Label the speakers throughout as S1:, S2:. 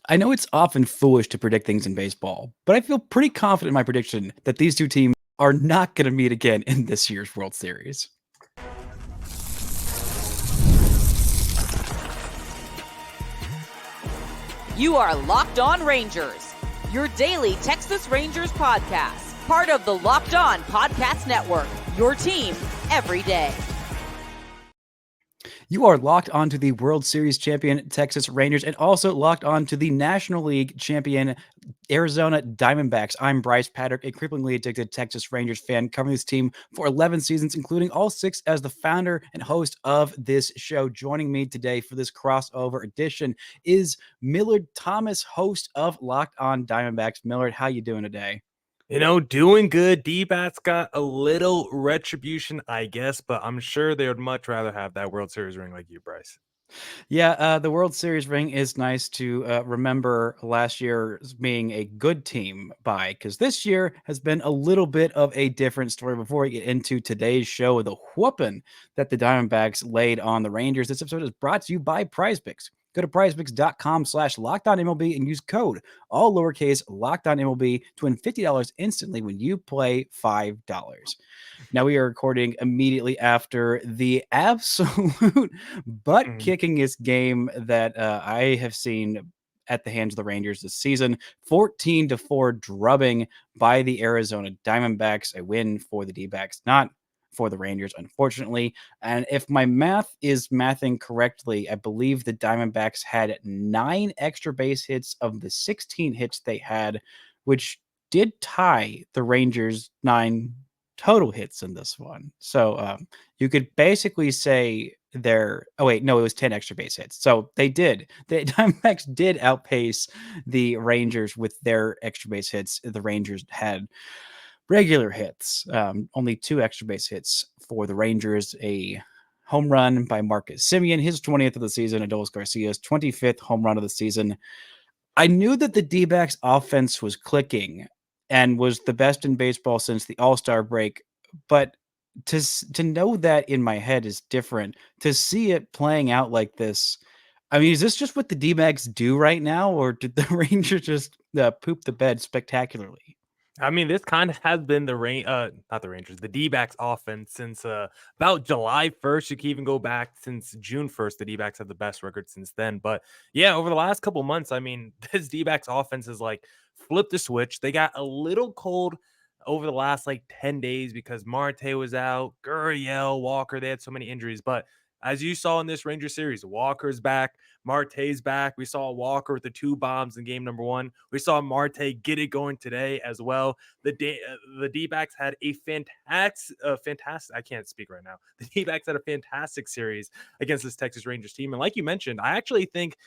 S1: I know it's often foolish to predict things in baseball, but I feel pretty confident in my prediction that these two teams are not going to meet again in this year's World Series.
S2: You are Locked On Rangers, your daily Texas Rangers podcast, part of the Locked On Podcast Network, your team every day.
S1: You are locked onto the World Series champion Texas Rangers and also locked on to the National League champion Arizona Diamondbacks. I'm Bryce Patrick, a cripplingly addicted Texas Rangers fan, covering this team for 11 seasons, including all 6 as the founder and host of this show. Joining me today for this crossover edition is Millard Thomas, host of Locked On Diamondbacks. Millard, how you doing today?
S3: Doing good. D-Bats got a little retribution, I guess, but I'm sure they would much rather have that World Series ring like you, Bryce.
S1: Yeah, the World Series ring is nice to remember last year as being a good team by, because this year has been a little bit of a different story. Before we get into today's show, the whooping that the Diamondbacks laid on the Rangers, this episode is brought to you by PrizePicks. Go to prizepicks.com/LockedOnMLB and use code, all lowercase, LockedOnMLB to win $50 instantly when you play $5. Now we are recording immediately after the absolute butt-kickingest game that I have seen at the hands of the Rangers this season. 14-4 drubbing by the Arizona Diamondbacks. A win for the D-backs, not for the Rangers, unfortunately. And if my math is mathing correctly, I believe the Diamondbacks had 9 extra base hits of the 16 hits they had, which did tie the Rangers' 9 total hits in this one. So you could basically say it was 10 extra base hits. So the Diamondbacks did outpace the Rangers with their extra base hits. The Rangers had regular hits, only 2 extra base hits for the Rangers. A home run by Marcus Semien, his 20th of the season, Adolis Garcia's 25th home run of the season. I knew that the D-backs offense was clicking and was the best in baseball since the All-Star break, but to know that in my head is different. To see it playing out like this, I mean, is this just what the D-backs do right now, or did the Rangers just poop the bed spectacularly?
S3: I mean, this kind of has been not the Rangers, the D-backs offense since about July 1st. You can even go back since June 1st. The D-backs have the best record since then. But yeah, over the last couple months, I mean, this D-backs offense is like flipped the switch. They got a little cold over the last 10 days because Marte was out, Gurriel, Walker, they had so many injuries. But as you saw in this Ranger series, Walker's back, Marte's back. We saw Walker with the 2 bombs in game number 1. We saw Marte get it going today as well. The D-backs had a fantastic, I can't speak right now. The D-backs had a fantastic series against this Texas Rangers team. And like you mentioned, I actually think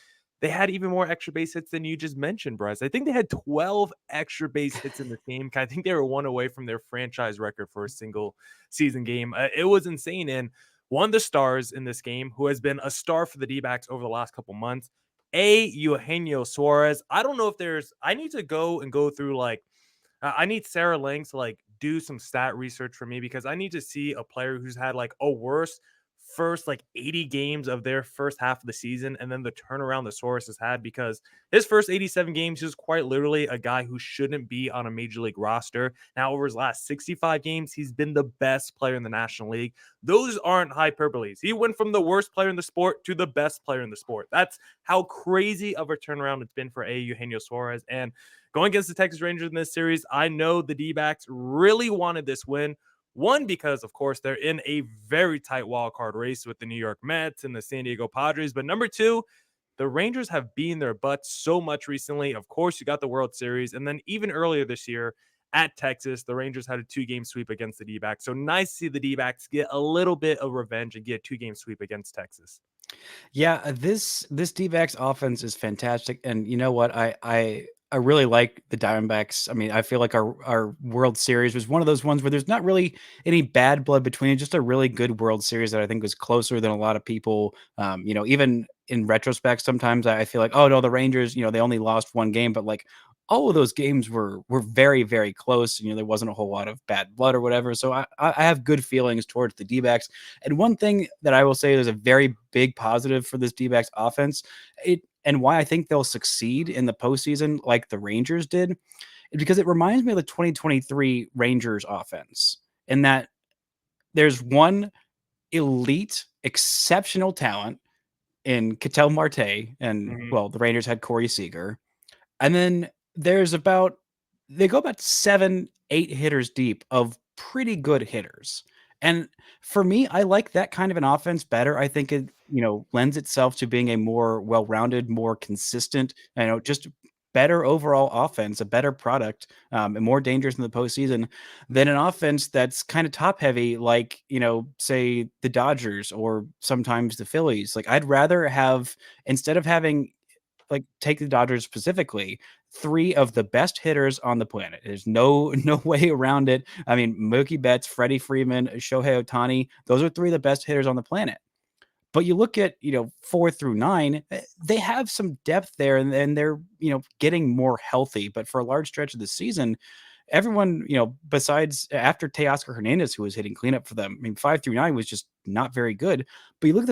S3: they had even more extra base hits than you just mentioned, Bryce. I think they had 12 extra base hits in the game. I think they were 1 away from their franchise record for a single season game. It was insane. And one of the stars in this game, who has been a star for the D-backs over the last couple months, Eugenio Suarez. I don't know if I need to go through I need Sarah Lang to do some stat research for me, because I need to see a player who's had a worse first 80 games of their first half of the season, and then the turnaround that Suarez has had, because his first 87 games is quite literally a guy who shouldn't be on a major league roster. Now, over his last 65 games, he's been the best player in the National League. Those aren't hyperboles. He went from the worst player in the sport to the best player in the sport. That's how crazy of a turnaround it's been for Eugenio Suarez. And going against the Texas Rangers in this series, I know the D-backs really wanted this win. One, because, of course, they're in a very tight wild card race with the New York Mets and the San Diego Padres. But number 2, the Rangers have beaten their butts so much recently. Of course, you got the World Series. And then even earlier this year at Texas, the Rangers had a 2-game sweep against the D-backs. So nice to see the D-backs get a little bit of revenge and get a 2-game sweep against Texas.
S1: Yeah, this D-backs offense is fantastic, and you know what? I really like the Diamondbacks. I mean, I feel like our World Series was one of those ones where there's not really any bad blood between it. Just a really good World Series that I think was closer than a lot of people. Even in retrospect, sometimes I feel like, oh no, the Rangers, they only lost 1 game, but all of those games were very, very close. There wasn't a whole lot of bad blood or whatever. So I have good feelings towards the D-backs. And one thing that I will say is a very big positive for this D-backs offense. and why I think they'll succeed in the postseason like the Rangers did is because it reminds me of the 2023 Rangers offense in that there's one elite, exceptional talent in Ketel Marte, and
S3: Mhm.
S1: well, the Rangers had Corey Seager, and then there's about they go about 7, 8 hitters deep of pretty good hitters. And for me, I like that kind of an offense better. I think it, lends itself to being a more well-rounded, more consistent, just better overall offense, a better product, and more dangerous in the postseason than an offense that's kind of top heavy, like, say the Dodgers or sometimes the Phillies. Like, I'd rather have, instead of having, like, take the Dodgers specifically, 3 of the best hitters on the planet. There's no no way around it. I mean, Mookie Betts, Freddie Freeman, Shohei Ohtani, those are 3 of the best hitters on the planet. But you look at, 4 through 9, they have some depth there, and they're, getting more healthy. But for a large stretch of the season, everyone, besides after Teoscar Hernandez, who was hitting cleanup for them, I mean, 5 through 9 was just not very good. But you look at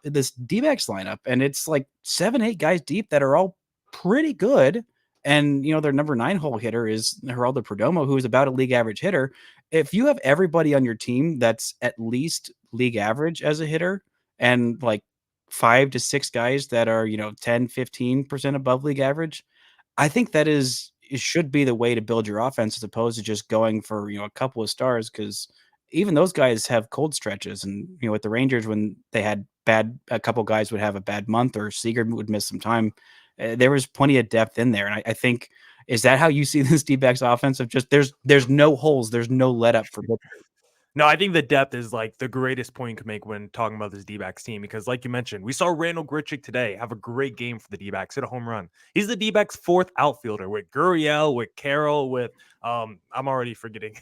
S1: this D-backs lineup, and it's like 7, 8 guys deep that are all pretty good. And, their number 9 hole hitter is Geraldo Perdomo, who is about a league average hitter. If you have everybody on your team that's at least league average as a hitter, and like 5 to 6 guys that are, 10, 15% above league average, I think that it should be the way to build your offense as opposed to just going for, a couple of stars, because even those guys have cold stretches. And, with the Rangers, when they had a couple guys would have a bad month or Seager would miss some time, there was plenty of depth in there. And I think, is that how you see this D-backs offense of just there's no holes, there's no let up for pitchers?
S3: No, I think the depth is like the greatest point you can make when talking about this D-backs team because, like you mentioned, we saw Randall Grichuk today have a great game for the D-backs, hit a home run. He's the D-backs fourth outfielder with Gurriel, with Carroll, with I'm already forgetting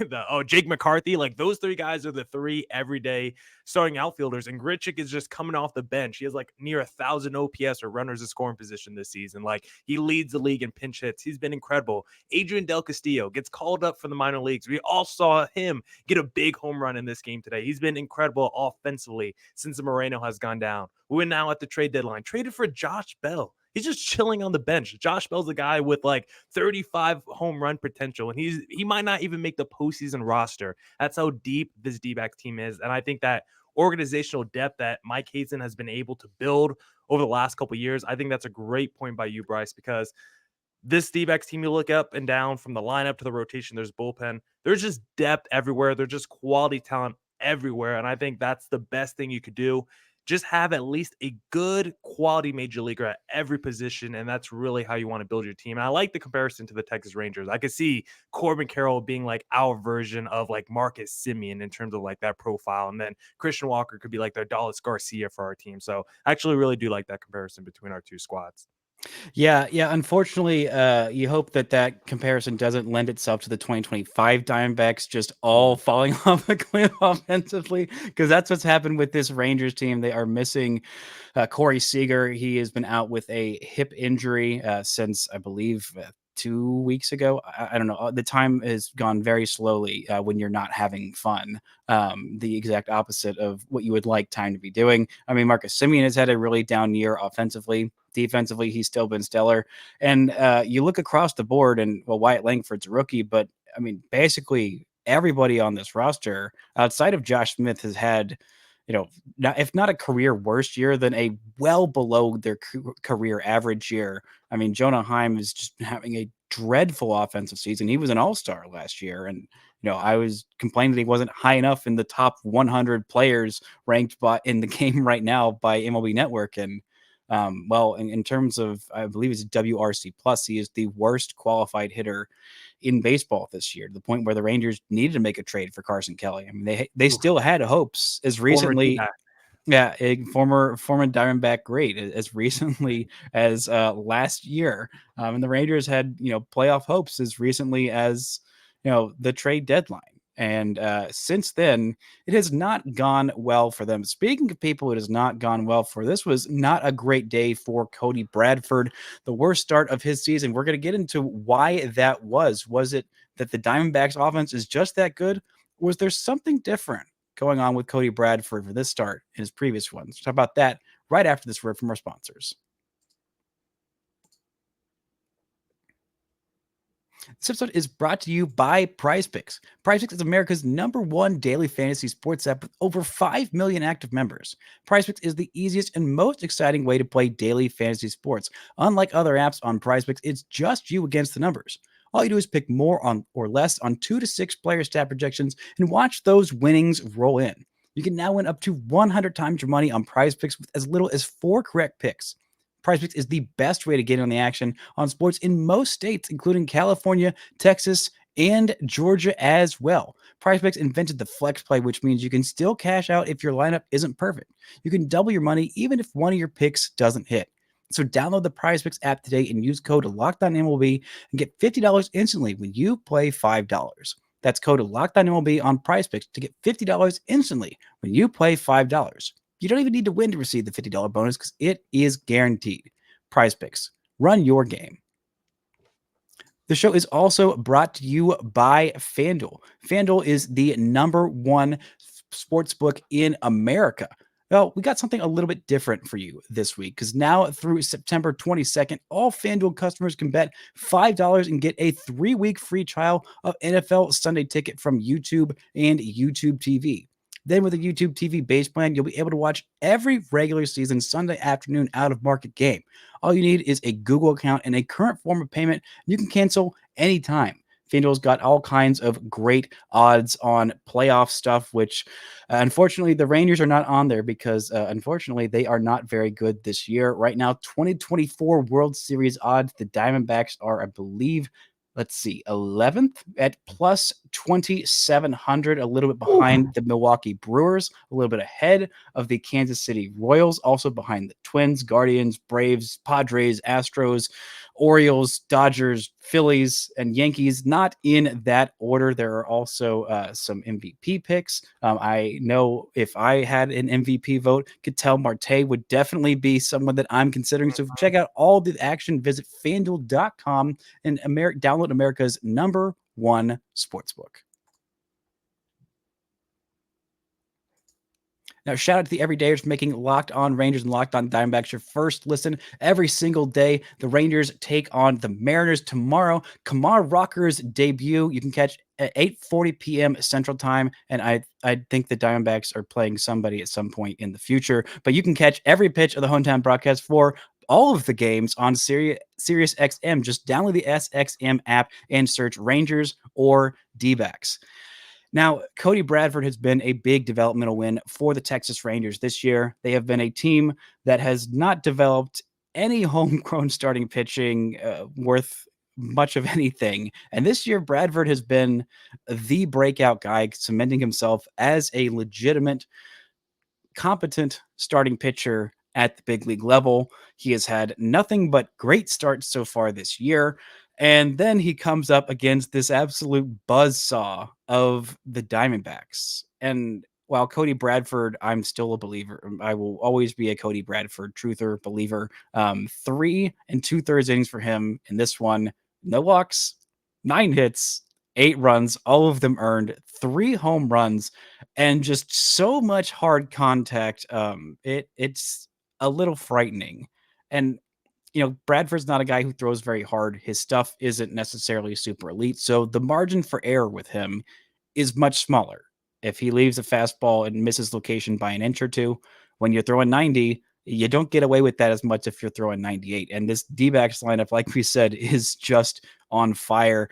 S3: Jake McCarthy. Like those 3 guys are the 3 everyday starting outfielders, and Grichuk is just coming off the bench. He has like near 1,000 OPS or runners in scoring position this season. Like he leads the league in pinch hits. He's been incredible. Adrian Del Castillo gets called up for the minor leagues. We all saw him get a big home run in this game today. He's been incredible offensively since the Moreno has gone down. We're now at the trade deadline. Traded for Josh Bell. He's just chilling on the bench. Josh Bell's a guy with like 35 home run potential, and he might not even make the postseason roster. That's how deep this D-backs team is, and I think that organizational depth that Mike Hazen has been able to build over the last couple of years, I think that's a great point by you, Bryce, because this D-backs team, you look up and down from the lineup to the rotation, there's bullpen. There's just depth everywhere. There's just quality talent everywhere. And I think that's the best thing you could do. Just have at least a good quality major leaguer at every position. And that's really how you want to build your team. And I like the comparison to the Texas Rangers. I could see Corbin Carroll being like our version of like Marcus Semien in terms of like that profile. And then Christian Walker could be like their Dallas Garcia for our team. So I actually really do like that comparison between our 2 squads.
S1: Yeah, yeah. Unfortunately, you hope that comparison doesn't lend itself to the 2025 Diamondbacks just all falling off a cliff offensively, because that's what's happened with this Rangers team. They are missing Corey Seager. He has been out with a hip injury since, I believe, 2 weeks ago. I don't know. The time has gone very slowly when you're not having fun. The exact opposite of what you would like time to be doing. I mean, Marcus Semien has had a really down year offensively. Defensively, he's still been stellar. And you look across the board, and well, Wyatt Langford's a rookie, but I mean, basically everybody on this roster outside of Josh Smith has had, if not a career worst year, then a well below their career average year. I mean, Jonah Heim is just having a dreadful offensive season. He was an all-star last year, and I was complaining that he wasn't high enough in the top 100 players ranked in the game right now by MLB Network. And well, in terms of, I believe it's WRC plus, he is the worst qualified hitter in baseball this year, to the point where the Rangers needed to make a trade for Carson Kelly. I mean, they still had hopes as
S3: Former
S1: recently.
S3: D-back.
S1: Yeah, a former Diamondback great as recently as last year, and the Rangers had playoff hopes as recently as the trade deadline. And since then, it has not gone well for them. Speaking of people, it has not gone well for. This was not a great day for Cody Bradford. The worst start of his season. We're going to get into why that was. Was it that the Diamondbacks offense is just that good? Was there something different going on with Cody Bradford for this start in his previous ones? Talk about that right after this word from our sponsors. This episode is brought to you by PrizePicks. PrizePicks is America's #1 daily fantasy sports app with over 5 million active members. PrizePicks is the easiest and most exciting way to play daily fantasy sports. Unlike other apps on PrizePicks, it's just you against the numbers. All you do is pick more on or less on 2 to 6 player stat projections and watch those winnings roll in. You can now win up to 100 times your money on PrizePicks with as little as 4 correct picks. PrizePicks is the best way to get in on the action on sports in most states, including California, Texas, and Georgia as well. PrizePicks invented the flex play, which means you can still cash out if your lineup isn't perfect. You can double your money even if one of your picks doesn't hit. So download the PrizePicks app today and use code LOCKEDONMLB and get $50 instantly when you play $5. That's code LOCKEDONMLB on PrizePicks to get $50 instantly when you play $5. You don't even need to win to receive the $50 bonus because it is guaranteed. PrizePicks. Run your game. The show is also brought to you by FanDuel. FanDuel is the #1 sports book in America. Well, we got something a little bit different for you this week because now through September 22nd, all FanDuel customers can bet $5 and get a 3-week free trial of NFL Sunday Ticket from YouTube and YouTube TV. Then with a YouTube TV base plan, you'll be able to watch every regular season Sunday afternoon out of market game. All you need is a Google account and a current form of payment. You can cancel anytime. FanDuel's got all kinds of great odds on playoff stuff, which unfortunately the Rangers are not on there because unfortunately they are not very good this year. Right now, 2024 World Series odds, the Diamondbacks are, I believe, let's see, 11th at plus 2,700, a little bit behind the Milwaukee Brewers, a little bit ahead of the Kansas City Royals, also behind the Twins, Guardians, Braves, Padres, Astros, Orioles, Dodgers, Phillies, and Yankees. Not in that order. There are also some MVP picks. I know if I had an MVP vote, Ketel Marte would definitely be someone that I'm considering. So check out all the action. Visit FanDuel.com and download America's #1 sportsbook. Now, shout out to the everydayers for making Locked On Rangers and Locked On Diamondbacks your first listen every single day. The Rangers take on the Mariners tomorrow. Kumar Rocker's debut you can catch at 8:40 p.m. Central Time, and I think the Diamondbacks are playing somebody at some point in the future. But you can catch every pitch of the hometown broadcast for all of the games on Sirius XM. Just download the SXM app and search Rangers or D-backs. Now, Cody Bradford has been a big developmental win for the Texas Rangers this year. They have been a team that has not developed any homegrown starting pitching worth much of anything. And this year, Bradford has been the breakout guy, cementing himself as a legitimate, competent starting pitcher at the big league level. He has had nothing but great starts so far this year. And then he comes up against this absolute buzzsaw of the Diamondbacks. And while Cody Bradford, I'm still a believer. I will always be a Cody Bradford truther, believer. 3 2/3 innings for him in this one. No walks, 9 hits, 8 runs, all of them earned, 3 home runs, and just so much hard contact. It's a little frightening. And Bradford's not a guy who throws very hard. His stuff isn't necessarily super elite. So the margin for error with him is much smaller. If he leaves a fastball and misses location by an inch or two, when you're throwing 90, you don't get away with that as much if you're throwing 98. And this D-backs lineup, like we said, is just on fire.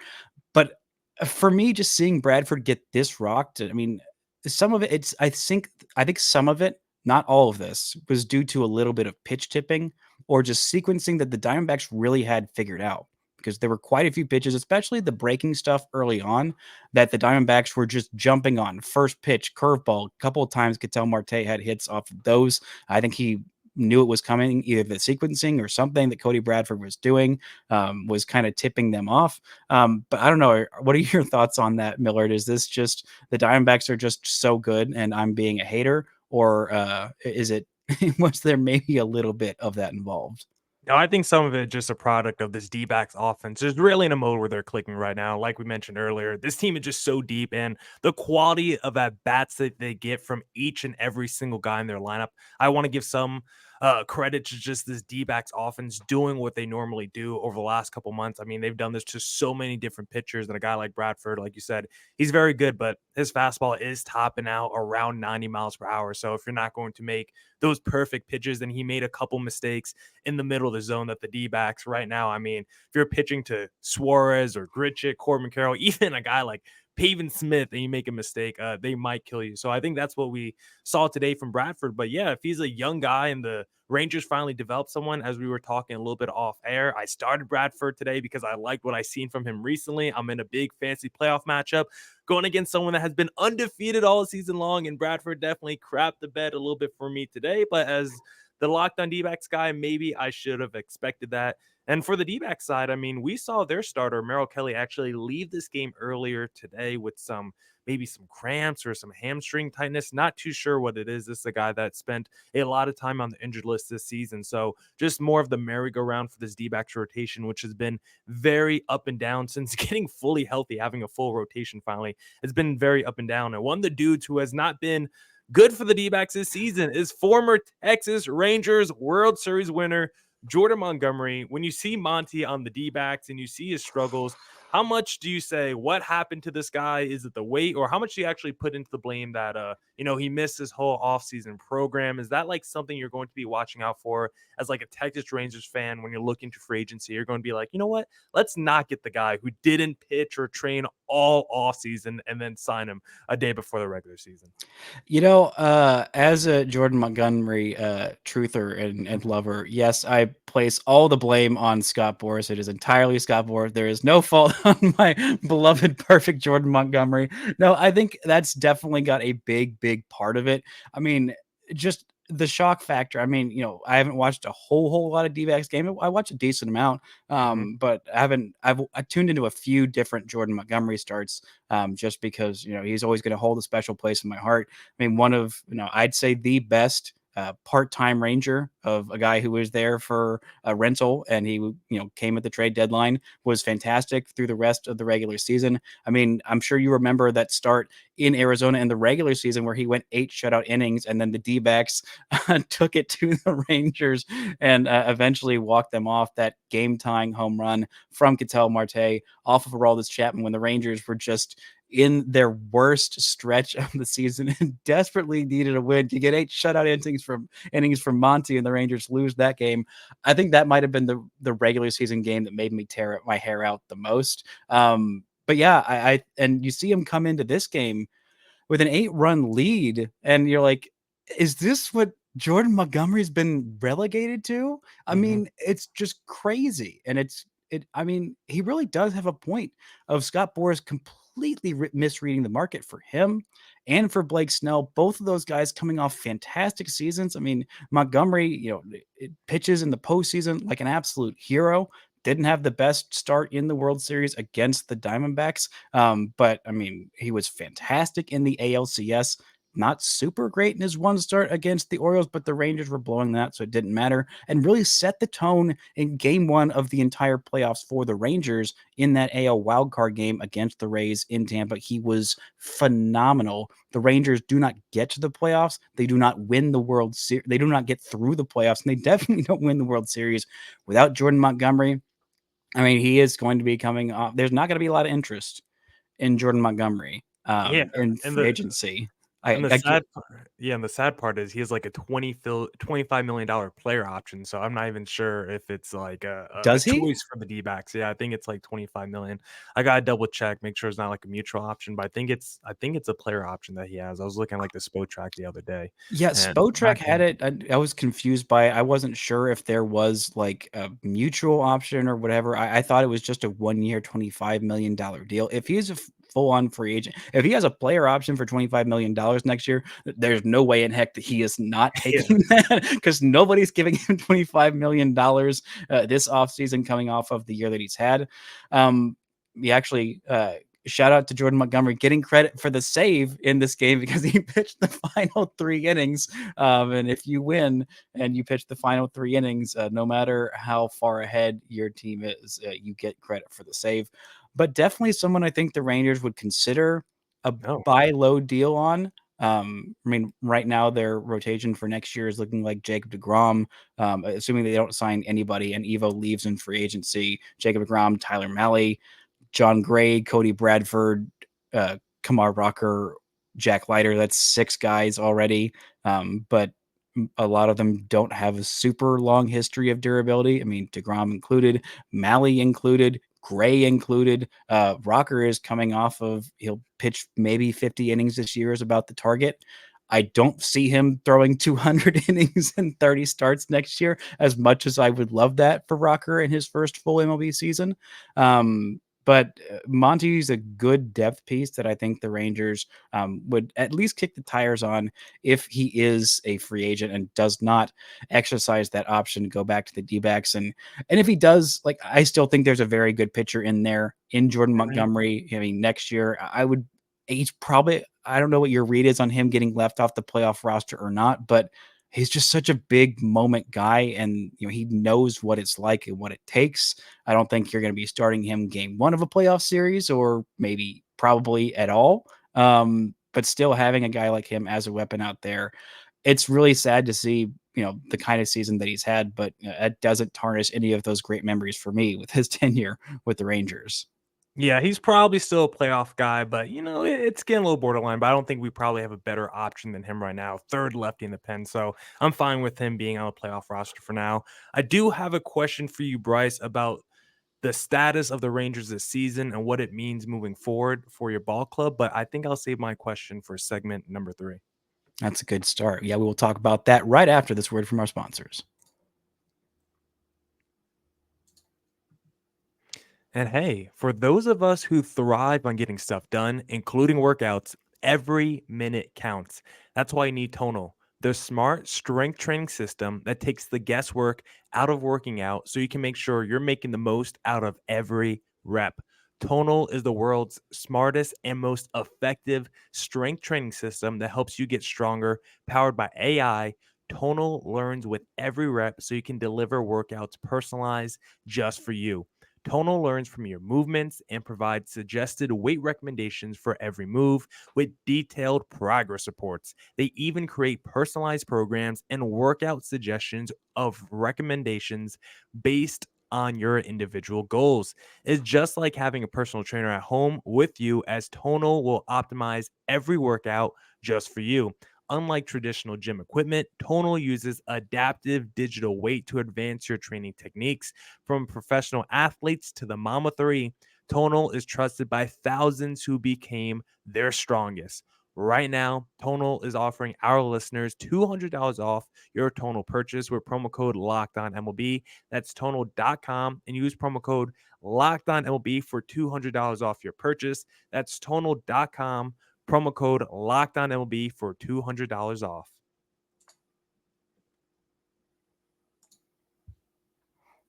S1: But for me, just seeing Bradford get this rocked, I mean, some of it, I think some of it, not all of this, was due to a little bit of pitch tipping or just sequencing that the Diamondbacks really had figured out, because there were quite a few pitches, especially the breaking stuff early on, that the Diamondbacks were just jumping on. First pitch, curveball, a couple of times Ketel Marte had hits off of those. I think he knew it was coming, either the sequencing or something that Cody Bradford was doing was kind of tipping them off. But I don't know. What are your thoughts on that, Millard? Is this just the Diamondbacks are just so good and I'm being a hater? Or is it, was there maybe a little bit of that involved?
S3: No, I think some of it just a product of this D-backs offense. Just really in a mode where they're clicking right now. Like we mentioned earlier, this team is just so deep, and the quality of at bats that they get from each and every single guy in their lineup. I want to give some credit to just this D-backs offense doing what they normally do over the last couple months. I mean, they've done this to so many different pitchers, and a guy like Bradford, like you said, he's very good, but his fastball is topping out around 90 miles per hour. So if you're not going to make those perfect pitches, then he made a couple mistakes in the middle of the zone that the D-backs right now, I mean, if you're pitching to Suarez or Grichuk, Corbin Carroll, even a guy like Pavin Smith, and you make a mistake, they might kill you. So I think that's what we saw today from Bradford. But yeah, if he's a young guy and the Rangers finally developed someone, as we were talking a little bit off air, I started Bradford today because I liked what I seen from him recently. I'm in a big fancy playoff matchup going against someone that has been undefeated all season long, and Bradford definitely crapped the bed a little bit for me today. But as the Locked On D-backs guy, maybe I should have expected that. And for the D-backs side, I mean, we saw their starter, Merrill Kelly, actually leave this game earlier today with maybe some cramps or some hamstring tightness. Not too sure what it is. This is a guy that spent a lot of time on the injured list this season. So just more of the merry-go-round for this D-backs rotation, which has been very up and down since getting fully healthy, having a full rotation finally. It's been very up and down. And one of the dudes who has not been good for the D-backs this season is former Texas Rangers World Series winner Jordan Montgomery. When you see Monty on the D-backs and you see his struggles, how much do you say, what happened to this guy? Is it the weight, or how much do you actually put into the blame that he missed his whole offseason program? Is that like something you're going to be watching out for as like a Texas Rangers fan when you're looking to free agency? You're going to be like, you know what? Let's not get the guy who didn't pitch or train all offseason and then sign him a day before the regular season.
S1: As a Jordan Montgomery truther and lover, yes, I place all the blame on Scott Boras. It is entirely Scott Boras. There is no fault on my beloved, perfect Jordan Montgomery. No, I think that's definitely got a big part of it. I mean, just the shock factor. I mean, I haven't watched a whole lot of D-backs game. I watch a decent amount,
S3: Mhm.
S1: but I tuned into a few different Jordan Montgomery starts, just because he's always going to hold a special place in my heart. I mean, one of, I'd say the best part-time Ranger of a guy who was there for a rental, and he, came at the trade deadline, was fantastic through the rest of the regular season. I mean, I'm sure you remember that start in Arizona in the regular season where he went 8 shutout innings, and then the D-backs took it to the Rangers and eventually walked them off. That game-tying home run from Ketel Marte off of Aroldis Chapman when the Rangers were just in their worst stretch of the season and desperately needed a win to get 8 shutout innings from Monty, and the Rangers lose that game. I think that might have been the regular season game that made me tear my hair out the most. But yeah, I and you see him come into this game with an 8-run lead, and you're like, is this what Jordan Montgomery's been relegated to? I
S3: Mhm.
S1: mean, it's just crazy. And I mean, he really does have a point of Scott Boras completely misreading the market for him and for Blake Snell. Both of those guys coming off fantastic seasons. I mean, Montgomery, it pitches in the postseason like an absolute hero. Didn't have the best start in the World Series against the Diamondbacks. But I mean, he was fantastic in the ALCS. Not super great in his one start against the Orioles, but the Rangers were blowing that, so it didn't matter. And really set the tone in game one of the entire playoffs for the Rangers in that AL wildcard game against the Rays in Tampa. He was phenomenal. The Rangers do not get to the playoffs. They do not win the World Series. They do not get through the playoffs, and they definitely don't win the World Series without Jordan Montgomery. I mean, he is going to be coming off. There's not going to be a lot of interest in Jordan Montgomery
S3: Yeah,
S1: in
S3: and
S1: free agency.
S3: And the
S1: I get,
S3: sad part, yeah, and the sad part is he has like a $25 million player option. So I'm not even sure if it's like a
S1: does he?
S3: choice for the D-backs. Yeah, I think it's like 25 million. I gotta double check, make sure it's not like a mutual option, but I think it's a player option that he has. I was looking at like the SPO track the other day,
S1: Yeah,
S3: and
S1: Spotrac had it. I was confused by it. I wasn't sure if there was like a mutual option or whatever. I thought it was just a 1 year, $25 million deal. If he's a full on free agent, if he has a player option for $25 million next year, there's no way in heck that he is not
S3: yeah,
S1: taking that, because nobody's giving him $25 million this offseason coming off of the year that he's had. He actually shout out to Jordan Montgomery getting credit for the save in this game because he pitched the final 3 innings. And if you win and you pitch the final 3 innings, no matter how far ahead your team is, you get credit for the save. But definitely someone I think the Rangers would consider a
S3: no,
S1: buy low deal on. I mean, right now their rotation for next year is looking like Jacob deGrom, assuming they don't sign anybody and Evo leaves in free agency. Jacob deGrom, Tyler Mahle, John Gray, Cody Bradford, Kumar Rocker, Jack Leiter. That's 6 guys already. But a lot of them don't have a super long history of durability. I mean, deGrom included, Mahle included, Gray included. Rocker is coming off of, he'll pitch maybe 50 innings this year is about the target. I don't see him throwing 200 innings and 30 starts next year, as much as I would love that for Rocker in his first full MLB season. But Monty's a good depth piece that I think the Rangers would at least kick the tires on if he is a free agent and does not exercise that option to go back to the D-backs. And if he does, like, I still think there's a very good pitcher in there in Jordan Montgomery. I mean, next year he's probably, I don't know what your read is on him getting left off the playoff roster or not, but he's just such a big moment guy, and he knows what it's like and what it takes. I don't think you're going to be starting him game 1 of a playoff series, or maybe probably at all. But still, having a guy like him as a weapon out there, it's really sad to see, the kind of season that he's had, but it doesn't tarnish any of those great memories for me with his tenure with the Rangers.
S3: Yeah, he's probably still a playoff guy, but it's getting a little borderline. But I don't think we probably have a better option than him right now. Third lefty in the pen, so I'm fine with him being on the playoff roster for now. I do have a question for you, Bryce, about the status of the Rangers this season and what it means moving forward for your ball club. But I think I'll save my question for segment number 3.
S1: That's a good start. Yeah, we will talk about that right after this word from our sponsors.
S3: And hey, for those of us who thrive on getting stuff done, including workouts, every minute counts. That's why you need Tonal, the smart strength training system that takes the guesswork out of working out so you can make sure you're making the most out of every rep. Tonal is the world's smartest and most effective strength training system that helps you get stronger, powered by AI. Tonal learns with every rep so you can deliver workouts personalized just for you. Tonal learns from your movements and provides suggested weight recommendations for every move with detailed progress reports. They even create personalized programs and workout suggestions of recommendations based on your individual goals. It's just like having a personal trainer at home with you, as Tonal will optimize every workout just for you. Unlike traditional gym equipment, Tonal uses adaptive digital weight to advance your training techniques. From professional athletes to the Mama 3, Tonal is trusted by thousands who became their strongest. Right now, Tonal is offering our listeners $200 off your Tonal purchase with promo code LOCKEDONMLB. That's Tonal.com, and use promo code LOCKEDONMLB for $200 off your purchase. That's Tonal.com, promo code LOCKEDONMLB for $200 off.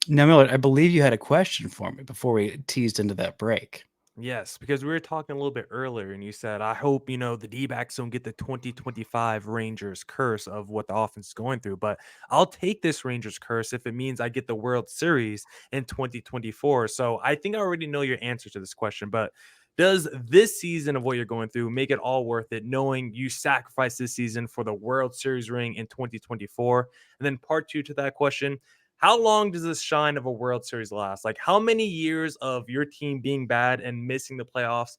S1: Now, Miller, I believe you had a question for me before we teased into that break.
S3: Yes, because we were talking a little bit earlier, and you said, I hope, the D-backs don't get the 2025 Rangers curse of what the offense is going through. But I'll take this Rangers curse if it means I get the World Series in 2024. So I think I already know your answer to this question. But does this season of what you're going through make it all worth it, knowing you sacrificed this season for the World Series ring in 2024? And then part 2 to that question: how long does this shine of a World Series last? Like, how many years of your team being bad and missing the playoffs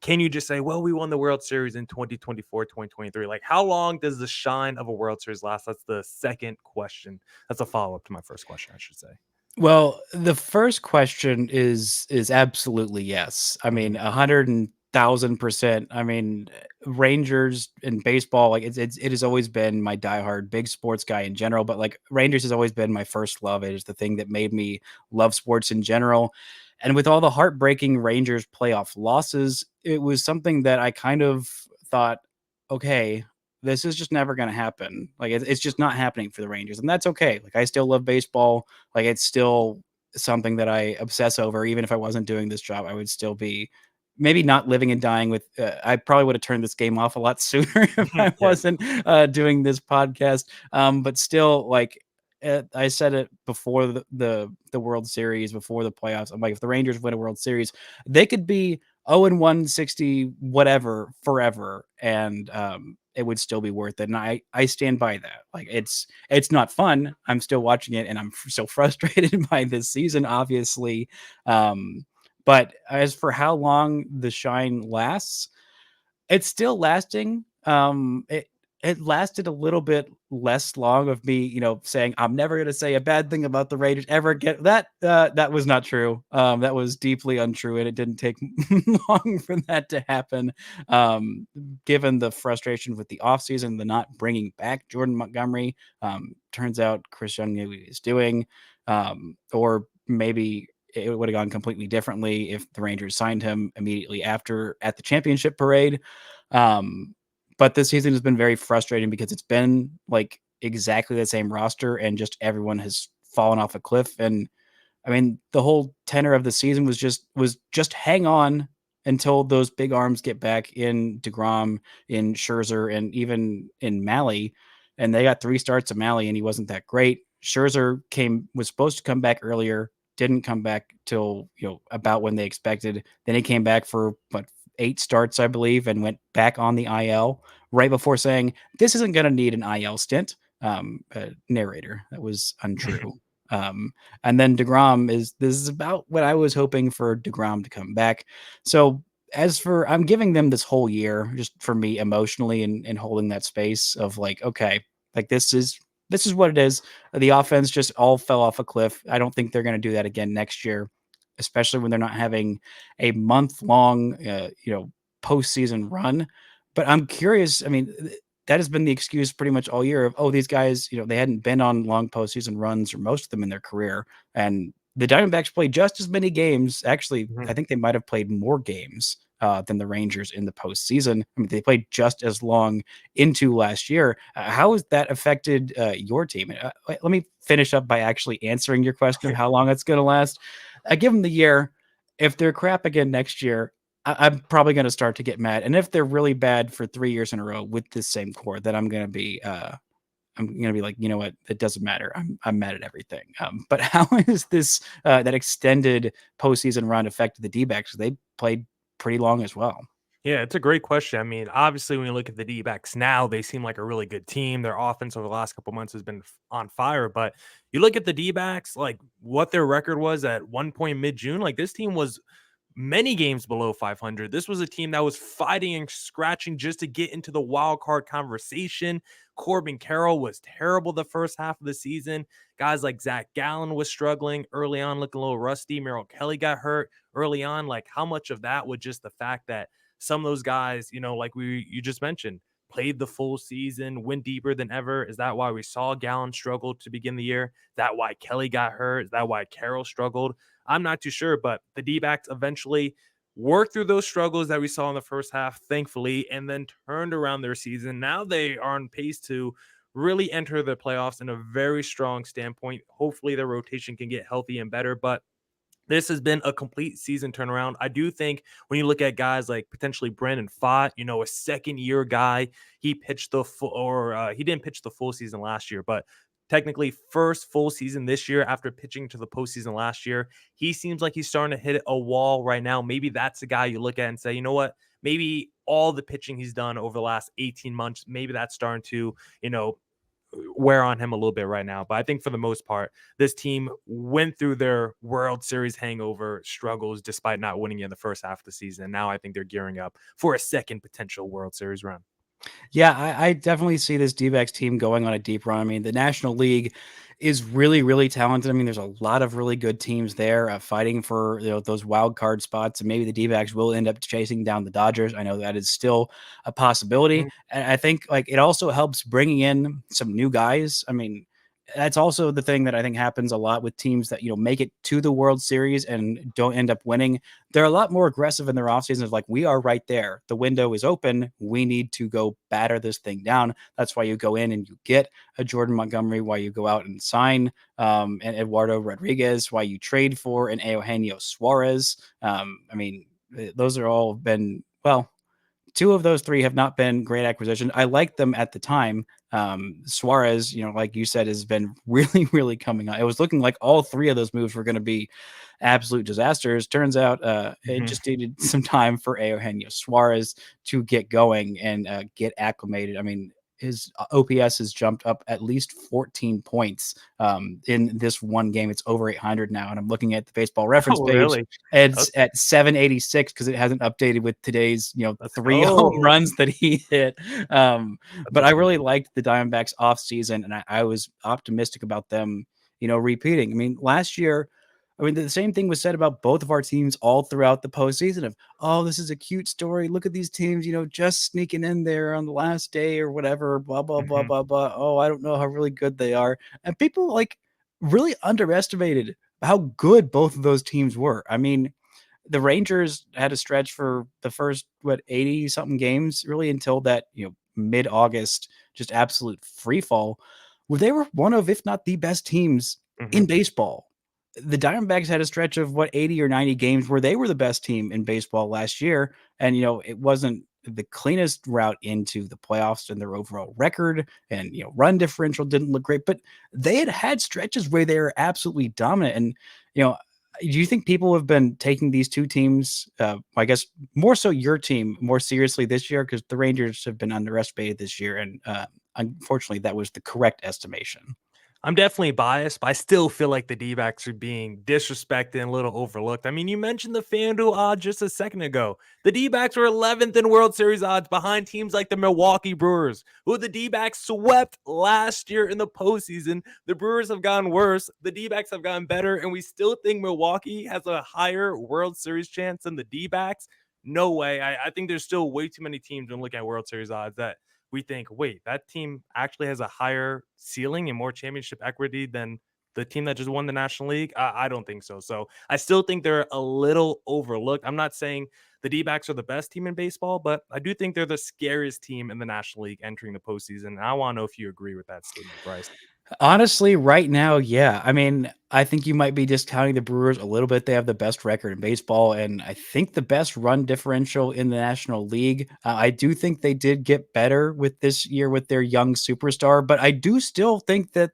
S3: can you just say, well, we won the World Series in 2024, 2023? Like, how long does the shine of a World Series last? That's the second question. That's a follow-up to my first question, I should say.
S1: Well, the first question is absolutely yes. I mean, 100,000%. I mean, Rangers in baseball, like it has always been my diehard big sports guy in general, but like Rangers has always been my first love. It is the thing that made me love sports in general. And with all the heartbreaking Rangers playoff losses, it was something that I kind of thought, okay, this is just never going to happen. Like it's just not happening for the Rangers, and that's okay. Like I still love baseball. Like it's still something that I obsess over. Even if I wasn't doing this job, I would still be maybe not living and dying with. I probably would have turned this game off a lot sooner if I
S3: Yeah.
S1: wasn't doing this podcast. But still, like I said it before the World Series, before the playoffs. I'm like, if the Rangers win a World Series, they could be 0-1, 60, whatever, forever, and it would still be worth it. And I stand by that. Like it's not fun. I'm still watching it, and I'm so frustrated by this season, obviously. But as for how long the shine lasts, it's still lasting. It lasted a little bit less long of me, saying I'm never gonna say a bad thing about the Raiders ever again. That was not true. That was deeply untrue, and it didn't take long for that to happen. Given the frustration with the offseason, the not bringing back Jordan Montgomery, turns out Chris Young knew what he was doing, or maybe it would have gone completely differently if the Rangers signed him immediately after at the championship parade. Um, but this season has been very frustrating because it's been like exactly the same roster and just everyone has fallen off a cliff. And I mean, the whole tenor of the season was just hang on until those big arms get back in deGrom, in Scherzer, and even in Malley. And they got 3 starts of Malley, and he wasn't that great. Scherzer was supposed to come back earlier, didn't come back till about when they expected. Then he came back for 8 starts, I believe, and went back on the IL right before saying this isn't going to need an IL stint. Narrator, that was untrue. Um, and then this is about what I was hoping for deGrom to come back. So I'm giving them this whole year just for me emotionally and holding that space of like, okay, like this is what it is. The offense just all fell off a cliff. I don't think they're going to do that again next year, especially when they're not having a month long, postseason run. But I'm curious. I mean, that has been the excuse pretty much all year of, oh, these guys, they hadn't been on long postseason runs or most of them in their career. And the Diamondbacks played just as many games. Actually, I
S3: Mhm.
S1: think they might have played more games than the Rangers in the postseason. I mean, they played just as long into last year. How has that affected your team? Let me finish up by actually answering your question of how long it's going to last. I give them the year. If they're crap again next year, I'm probably going to start to get mad. And if they're really bad for 3 years in a row with this same core, then I'm gonna be like, you know what? It doesn't matter. I'm mad at everything. But how is this that extended postseason run affected the D-backs? They played pretty long as well.
S3: Yeah, it's a great question. I mean, obviously, when you look at the D-backs now, they seem like a really good team. Their offense over the last couple months has been on fire. But you look at the D-backs, like what their record was at one point mid-June. Like this team was many games below 500. This was a team that was fighting and scratching just to get into the wild card conversation. Corbin Carroll was terrible the first half of the season. Guys like Zach Gallen was struggling early on, looking a little rusty. Merrill Kelly got hurt early on. Like how much of that was just the fact that some of those guys, like you just mentioned, played the full season, went deeper than ever. Is that why we saw Gallen struggle to begin the year? Is that why Kelly got hurt? Is that why Carroll struggled? I'm not too sure, but the D-backs eventually worked through those struggles that we saw in the first half, thankfully, and then turned around their season. Now they are on pace to really enter the playoffs in a very strong standpoint. Hopefully their rotation can get healthy and better, but this has been a complete season turnaround. I do think when you look at guys like potentially Brandon Pfaadt, a second year guy, he pitched the full, or he didn't pitch the full season last year, but technically first full season this year after pitching to the postseason last year. He seems like he's starting to hit a wall right now. Maybe that's the guy you look at and say, you know what? Maybe all the pitching he's done over the last 18 months, maybe that's starting to, wear on him a little bit right now. But I think for the most part, this team went through their World Series hangover struggles despite not winning in the first half of the season. Now I think they're gearing up for a second potential World Series run.
S1: Yeah, I definitely see this D-backs team going on a deep run. I mean, the National League is really, really talented. I mean, there's a lot of really good teams there fighting for those wild card spots, and maybe the D-backs will end up chasing down the Dodgers. I know that is still a possibility, and I think like it also helps bringing in some new guys. I mean, that's also the thing that I think happens a lot with teams that make it to the World Series and don't end up winning. They're a lot more aggressive in their offseason of like, we are right there. The window is open. We need to go batter this thing down. That's why you go in and you get a Jordan Montgomery, why you go out and sign an Eduardo Rodriguez, why you trade for an Eugenio Suarez. I mean, those are all been, well, two of those three have not been great acquisitions. I liked them at the time. Suarez, like you said, has been really, really coming on. It was looking like all three of those moves were going to be absolute disasters. Turns out it
S3: Mhm.
S1: just needed some time for Eugenio Suarez to get going and get acclimated. I mean, his OPS has jumped up at least 14 points in this one game. It's over 800 now. And I'm looking at the baseball reference
S3: Oh,
S1: page.
S3: really?
S1: It's
S3: Okay,
S1: at 786 because it hasn't updated with today's,
S3: let's
S1: three home
S3: go.
S1: runs that he hit.
S3: That's
S1: But I really
S3: insane.
S1: liked the Diamondbacks off season, and I was optimistic about them, repeating. I mean, last year, the same thing was said about both of our teams all throughout the postseason of, oh, this is a cute story. Look at these teams, just sneaking in there on the last day or whatever, blah, blah, blah,
S3: Mhm.
S1: blah, blah. Oh, I don't know how really good they are. And people really underestimated how good both of those teams were. I mean, the Rangers had a stretch for the first 80 something games really until that, mid August, just absolute free fall, where they were one of, if not the best teams
S3: Mhm.
S1: in baseball. The Diamondbacks had a stretch of 80 or 90 games where they were the best team in baseball last year. And, it wasn't the cleanest route into the playoffs and their overall record and, run differential didn't look great, but they had stretches where they were absolutely dominant. And, you know, do you think people have been taking these two teams, I guess more so your team, more seriously this year? Because the Rangers have been underestimated this year, and unfortunately, that was the correct estimation.
S3: I'm definitely biased, but I still feel like the D-backs are being disrespected and a little overlooked. I mean, you mentioned the FanDuel odds just a second ago. The D-backs were 11th in World Series odds behind teams like the Milwaukee Brewers, who the D-backs swept last year in the postseason. The Brewers have gotten worse, the D-backs have gotten better, and we still think Milwaukee has a higher World Series chance than the D-backs. No way. I think there's still way too many teams when looking at World Series odds that we think, wait, that team actually has a higher ceiling and more championship equity than the team that just won the National League? I don't think so. So I still think they're a little overlooked. I'm not saying the D backs are the best team in baseball, but I do think they're the scariest team in the National League entering the postseason. And I want to know if you agree with that statement, Bryce.
S1: Honestly, right now, yeah. I mean, I think you might be discounting the Brewers a little bit. They have the best record in baseball, and I think the best run differential in the National League. I do think they did get better with this year with their young superstar, but I do still think that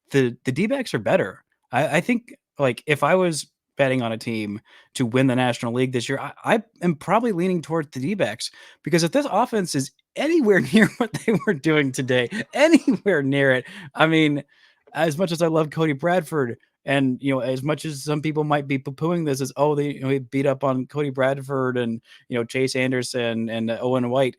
S1: the D-backs are better. I think if I was betting on a team to win the National League this year, I am probably leaning towards the D-backs because if this offense is anywhere near what they were doing today, anywhere near it, I mean, as much as I love Cody Bradford, and as much as some people might be poo-pooing this as, oh, they he beat up on Cody Bradford and Chase Anderson and Owen White,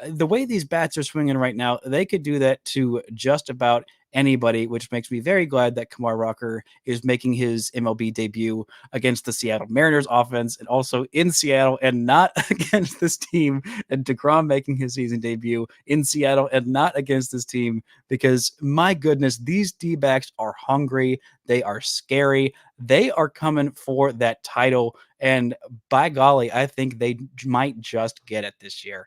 S1: the way these bats are swinging right now, they could do that to just about anybody, which makes me very glad that Kumar Rocker is making his MLB debut against the Seattle Mariners offense and also in Seattle and not against this team, and deGrom making his season debut in Seattle and not against this team, because my goodness, these D-backs are hungry. They are scary. They are coming for that title. And by golly, I think they might just get it this year.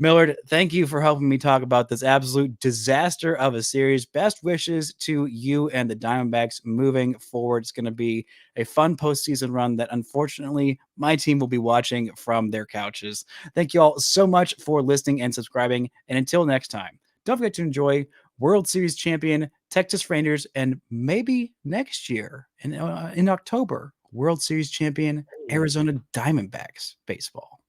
S1: Millard, thank you for helping me talk about this absolute disaster of a series. Best wishes to you and the Diamondbacks moving forward. It's going to be a fun postseason run that unfortunately my team will be watching from their couches. Thank you all so much for listening and subscribing. And until next time, don't forget to enjoy World Series champion Texas Rangers, and maybe next year in October, World Series champion
S3: Hey.
S1: Arizona Diamondbacks baseball.